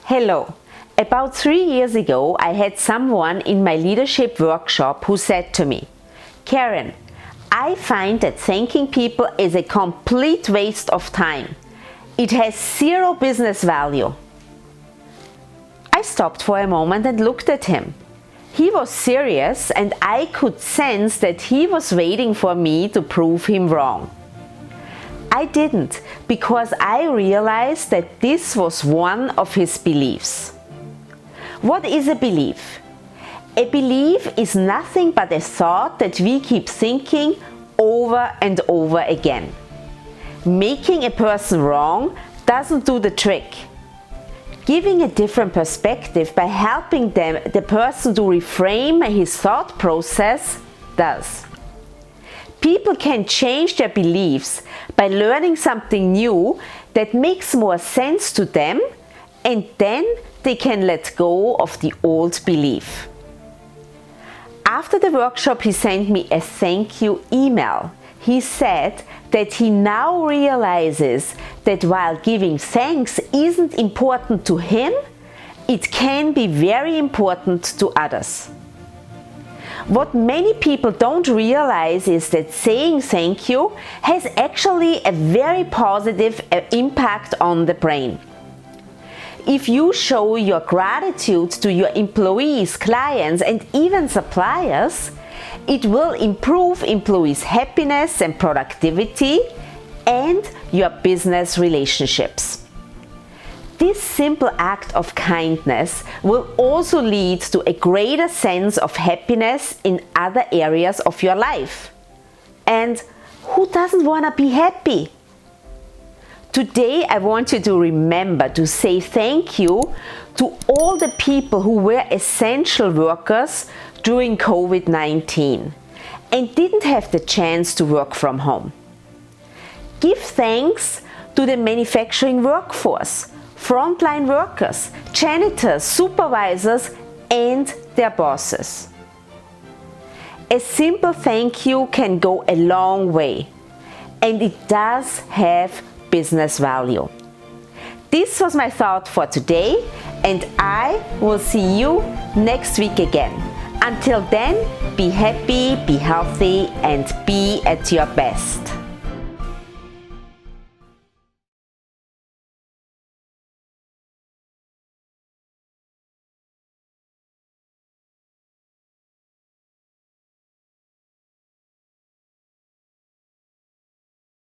Hello. About 3 years ago, I had someone in my leadership workshop who said to me, Karen, I find that thanking people is a complete waste of time. It has zero business value. I stopped for a moment and looked at him. He was serious, and I could sense that he was waiting for me to prove him wrong. I didn't, because I realized that this was one of his beliefs. What is a belief? A belief is nothing but a thought that we keep thinking over and over again. Making a person wrong doesn't do the trick. Giving a different perspective by helping the person to reframe his thought process does. People can change their beliefs by learning something new that makes more sense to them, and then they can let go of the old belief. After the workshop, he sent me a thank you email. He said that he now realizes that while giving thanks isn't important to him, it can be very important to others. What many people don't realize is that saying thank you has actually a very positive impact on the brain. If you show your gratitude to your employees, clients, and even suppliers, it will improve employees' happiness and productivity and your business relationships. This simple act of kindness will also lead to a greater sense of happiness in other areas of your life. And who doesn't want to be happy? Today, I want you to remember to say thank you to all the people who were essential workers during COVID-19 and didn't have the chance to work from home. Give thanks to the manufacturing workforce, frontline workers, janitors, supervisors, and their bosses. A simple thank you can go a long way, and it does have business value. This was my thought for today, and I will see you next week again. Until then, be happy, be healthy, and be at your best.